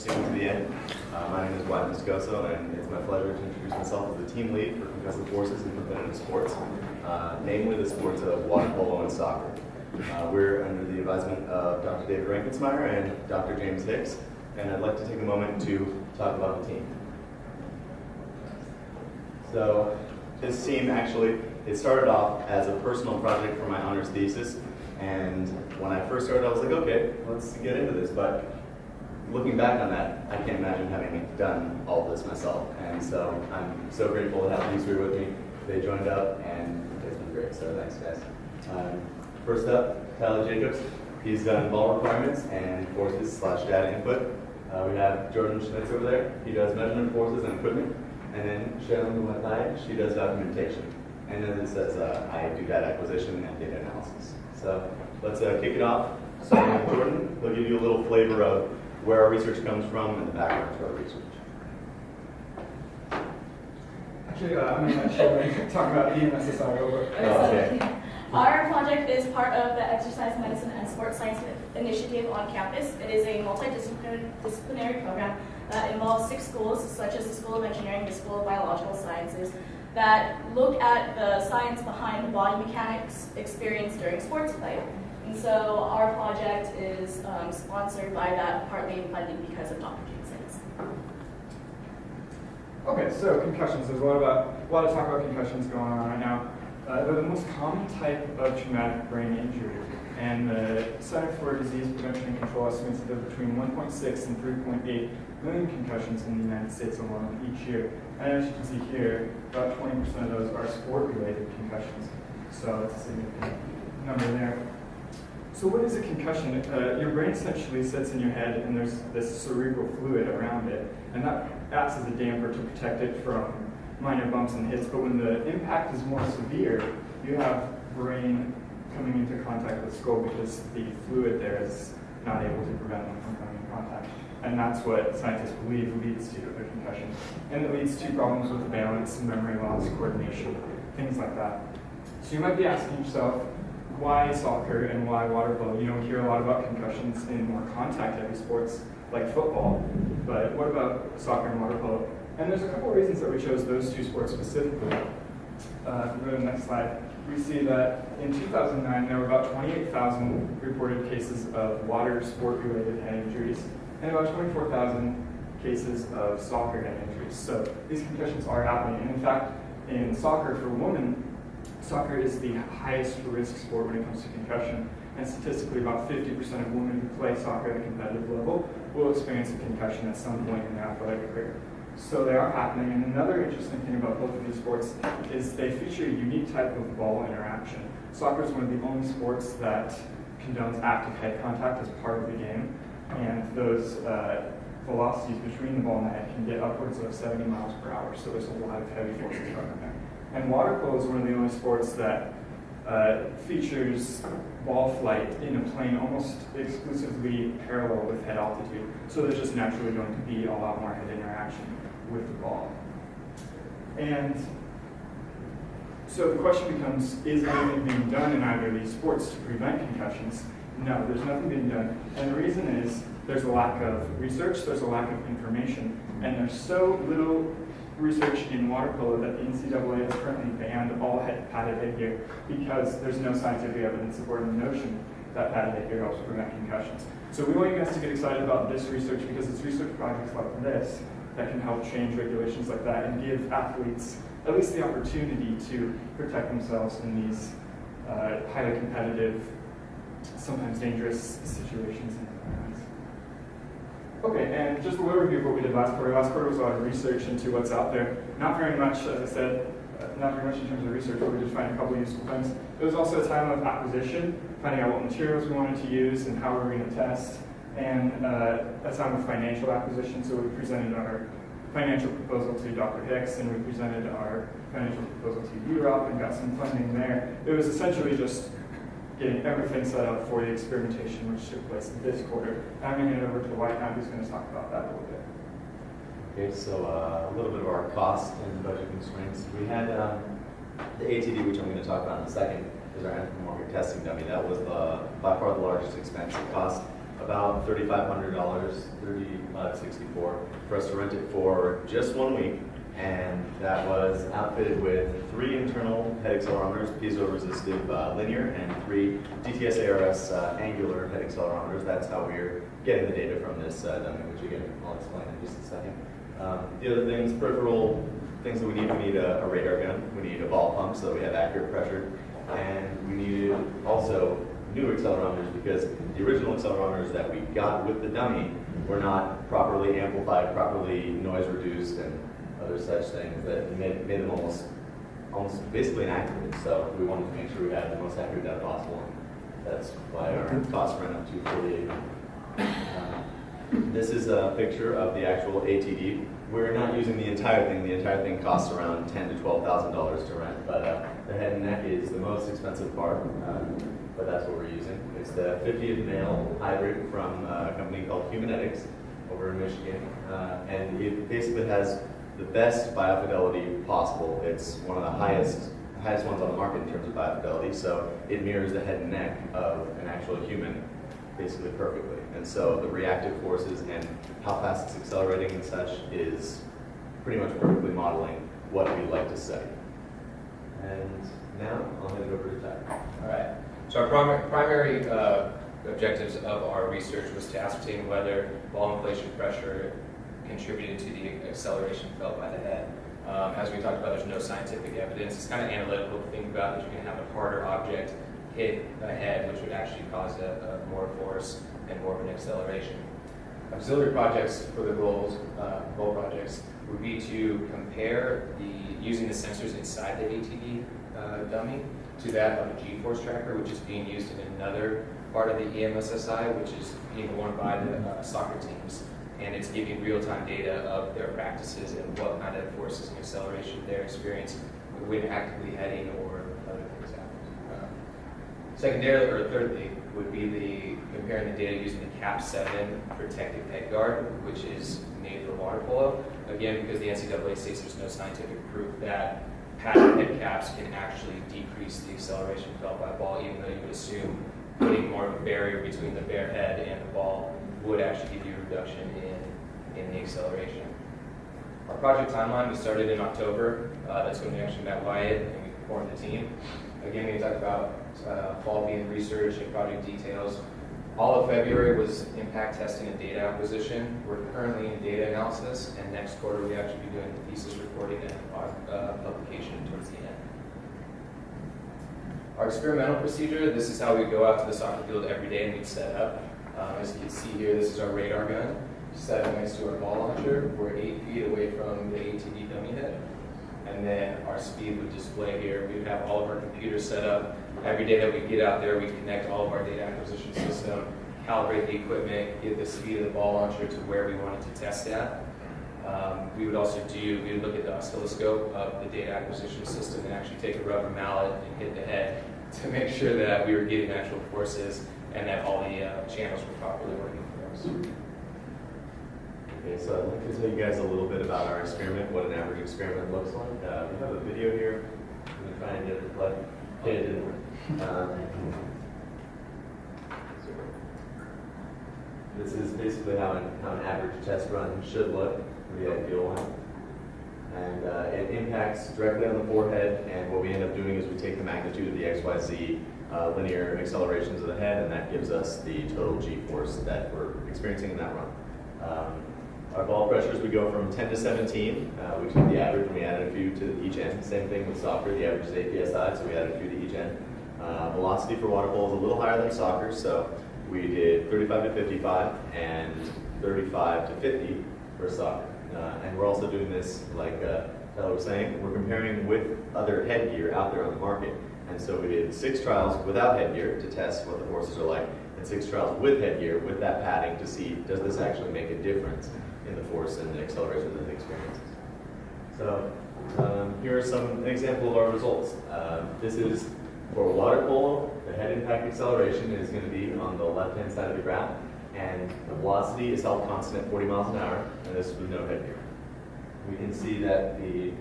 sticking to the end. My name is Wyatt Moscoso, and it's my pleasure to introduce myself as the team lead for concussive forces in competitive sports, namely the sports of water polo and soccer. We're under the advisement of Dr. David Rankensmeyer and Dr. James Hicks, and I'd like to take a moment to talk about the team. So this team actually, it started off as a personal project for my honors thesis, and when I first started I was like, okay, let's get into this, but looking back on that, I can't imagine having done all this myself, and so I'm so grateful to have these three with me. They joined up, and it's been great, so thanks guys. First up, Tyler Jacobs. He's done ball requirements and forces/data input. We have Jordan Schmitz over there. He does measurement forces and equipment. And then Sharon Muhatai, she does documentation. And then it says I do data acquisition and data analysis. So let's kick it off. Starting with Jordan, he'll give you a little flavor of where our research comes from and the background to our research. Actually, I'm going to actually talk about EMSSI over. Okay. Our project is part of the Exercise Medicine and Sports Science Initiative on campus. It is a multidisciplinary program that involves 6 schools, such as the School of Engineering, the School of Biological Sciences, that look at the science behind body mechanics experienced during sports play. And so our project is sponsored by that, partly funded because of Dr. James Hicks. Okay, so concussions. There's a lot of talk about concussions going on right now. They're the most common type of traumatic brain injury, and the Center for Disease Prevention and Control estimates that there are between 1.6 and 3.8 million concussions in the United States alone each year. And as you can see here, about 20% of those are sport-related concussions. So it's a significant number there. So what is a concussion? Your brain essentially sits in your head, and there's this cerebral fluid around it, and that acts as a damper to protect it from minor bumps and hits. But when the impact is more severe, you have brain coming into contact with skull because the fluid there is not able to prevent them from coming in contact. And that's what scientists believe leads to a concussion. And it leads to problems with balance, memory loss, coordination, things like that. So you might be asking yourself, why soccer and why water polo? You don't hear a lot about concussions in more contact-heavy sports like football, but what about soccer and water polo? And there's a couple of reasons that we chose those 2 sports specifically. If we go to the next slide, we see that in 2009 there were about 28,000 reported cases of water sport-related head injuries and about 24,000 cases of soccer head injuries. So these concussions are happening. And in fact, in soccer for women, soccer is the highest risk sport when it comes to concussion. And statistically, about 50% of women who play soccer at a competitive level will experience a concussion at some point in their athletic career. So they are happening. And another interesting thing about both of these sports is they feature a unique type of ball interaction. Soccer is one of the only sports that condones active head contact as part of the game. And those velocities between the ball and the head can get upwards of 70 miles per hour. So there's a lot of heavy forces running there. And water polo is one of the only sports that features ball flight in a plane almost exclusively parallel with head altitude. So there's just naturally going to be a lot more head interaction with the ball. And so the question becomes, is anything being done in either of these sports to prevent concussions? No, there's nothing being done. And the reason is there's a lack of research, there's a lack of information, and there's so little research in water polo that the NCAA has currently banned all padded headgear because there's no scientific evidence supporting the notion that padded headgear helps prevent concussions. So we want you guys to get excited about this research because it's research projects like this that can help change regulations like that and give athletes at least the opportunity to protect themselves in these highly competitive, sometimes dangerous situations and environments. Okay, and just a little review of what we did last quarter. Last quarter was a lot of research into what's out there. Not very much, as I said, not very much in terms of research, but we did find a couple of useful things. It was also a time of acquisition, finding out what materials we wanted to use and how we were going to test, and a time of financial acquisition. So we presented our financial proposal to Dr. Hicks, and we presented our financial proposal to UROP and got some funding there. It was essentially just getting everything set up for the experimentation which took place this quarter. I'm going to hand it over to White now, who's going to talk about that a little bit. Okay, so a little bit of our cost and budget constraints. We had the ATD, which I'm going to talk about in a second, is our anthropomorphic testing dummy. That was by far the largest expense. It cost about $3,500, $3,564 for us to rent it for just 1 week. And that was outfitted with 3 internal head accelerometers, piezo-resistive linear, and 3 DTS ARS angular head accelerometers. That's how we're getting the data from this dummy, which again, I'll explain in just a second. The other things, peripheral things that we need a radar gun, we need a ball pump so that we have accurate pressure, and we needed also new accelerometers because the original accelerometers that we got with the dummy were not properly amplified, properly noise reduced, and other such things that made them almost basically inaccurate. So we wanted to make sure we had the most accurate data possible. That's why our costs ran up to $48. This is a picture of the actual ATD. We're not using the entire thing. The entire thing costs around $10,000 to $12,000 to rent, but the head and neck is the most expensive part. But that's what we're using. It's the 50th male hybrid from a company called Humanetics over in Michigan, and it basically has the best biofidelity possible. It's one of the highest ones on the market in terms of biofidelity, so it mirrors the head and neck of an actual human basically perfectly. And so the reactive forces and how fast it's accelerating and such is pretty much perfectly modeling what we'd like to study. And now I'll hand it over to Ty. All right. So our primary objectives of our research was to ascertain whether ball inflation pressure contributed to the acceleration felt by the head. As we talked about, there's no scientific evidence. It's kind of analytical to think about that you're going to have a harder object hit a head, which would actually cause more force and more of an acceleration. Auxiliary projects for the goal projects would be to compare using the sensors inside the ATD dummy to that of a G-force tracker, which is being used in another part of the EMSSI, which is being worn by the soccer teams. And it's giving real-time data of their practices and what kind of forces and acceleration they're experiencing when actively heading or other things happen. Secondarily, or thirdly, would be comparing the data using the CAP 7 protective head guard, which is made for water polo. Again, because the NCAA states there's no scientific proof that padded head caps can actually decrease the acceleration felt by a ball, even though you would assume putting more of a barrier between the bare head and the ball would actually give you a reduction in the acceleration. Our project timeline, we started in October. That's when we actually met Wyatt and we formed the team. Again, we talked about fall being research and project details. All of February was impact testing and data acquisition. We're currently in data analysis, and next quarter we actually be doing thesis reporting and publication towards the end. Our experimental procedure, this is how we go out to the soccer field every day and we'd set up. As you can see here, this is our radar gun. Set up next to our ball launcher. We're 8 feet away from the ATD dummy head. And then our speed would display here. We would have all of our computers set up. Every day that we get out there, we connect all of our data acquisition system, calibrate the equipment, get the speed of the ball launcher to where we wanted to test at. We would also we would look at the oscilloscope of the data acquisition system and actually take a rubber mallet and hit the head to make sure that we were getting actual forces and that all the channels were properly working for us. Okay, so I'd like to tell you guys a little bit about our experiment, what an average experiment looks like. We have a video here. I'm going to try and get it to play. Okay, it didn't work. This is basically how an average test run should look, the ideal one. And it impacts directly on the forehead, and what we end up doing is we take the magnitude of the XYZ linear accelerations of the head, and that gives us the total G-force that we're experiencing in that run. Our ball pressures, we go from 10 to 17. We took the average and we added a few to each end. Same thing with soccer, the average is 8 psi, so we added a few to each end. Velocity for water polo is a little higher than soccer, so we did 35 to 55 and 35 to 50 for soccer. And we're also doing this, like Tyler was saying, we're comparing with other headgear out there on the market. And so we did 6 trials without headgear to test what the forces are like, and 6 trials with headgear with that padding to see, does this actually make a difference in the force and the acceleration that it experiences. So here are an example of our results. This is for water polo. The head impact acceleration is going to be on the left-hand side of the graph, and the velocity is held constant at 40 miles an hour, and this is with no headgear. We can see that the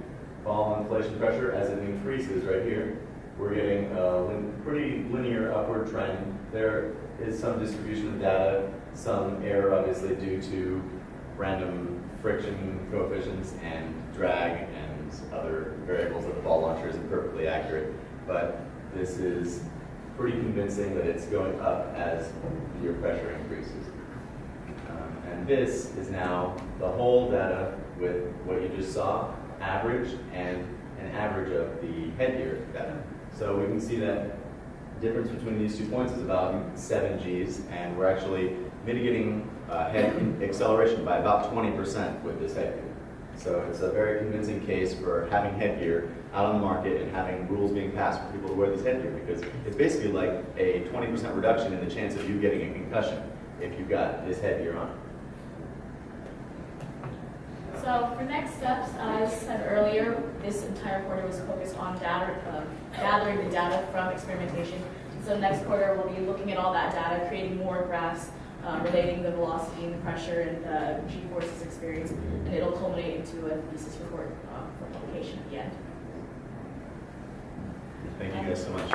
ball inflation pressure, as it increases right here, we're getting a pretty linear upward trend. There is some distribution of data, some error obviously due to random friction coefficients and drag and other variables that the ball launcher isn't perfectly accurate. But this is pretty convincing that it's going up as your pressure increases. And this is now the whole data with what you just saw, average, and an average of the headgear data. So we can see that difference between these 2 points is about 7 Gs, and we're actually mitigating head acceleration by about 20% with this headgear. So it's a very convincing case for having headgear out on the market and having rules being passed for people to wear this headgear, because it's basically like a 20% reduction in the chance of you getting a concussion if you've got this headgear on. So for next steps, as said earlier, this entire quarter was focused on gathering the data from experimentation. So next quarter, we'll be looking at all that data, creating more graphs, relating the velocity and the pressure and the G-forces experience, and it'll culminate into a thesis report for publication at the end. Thank you guys so much.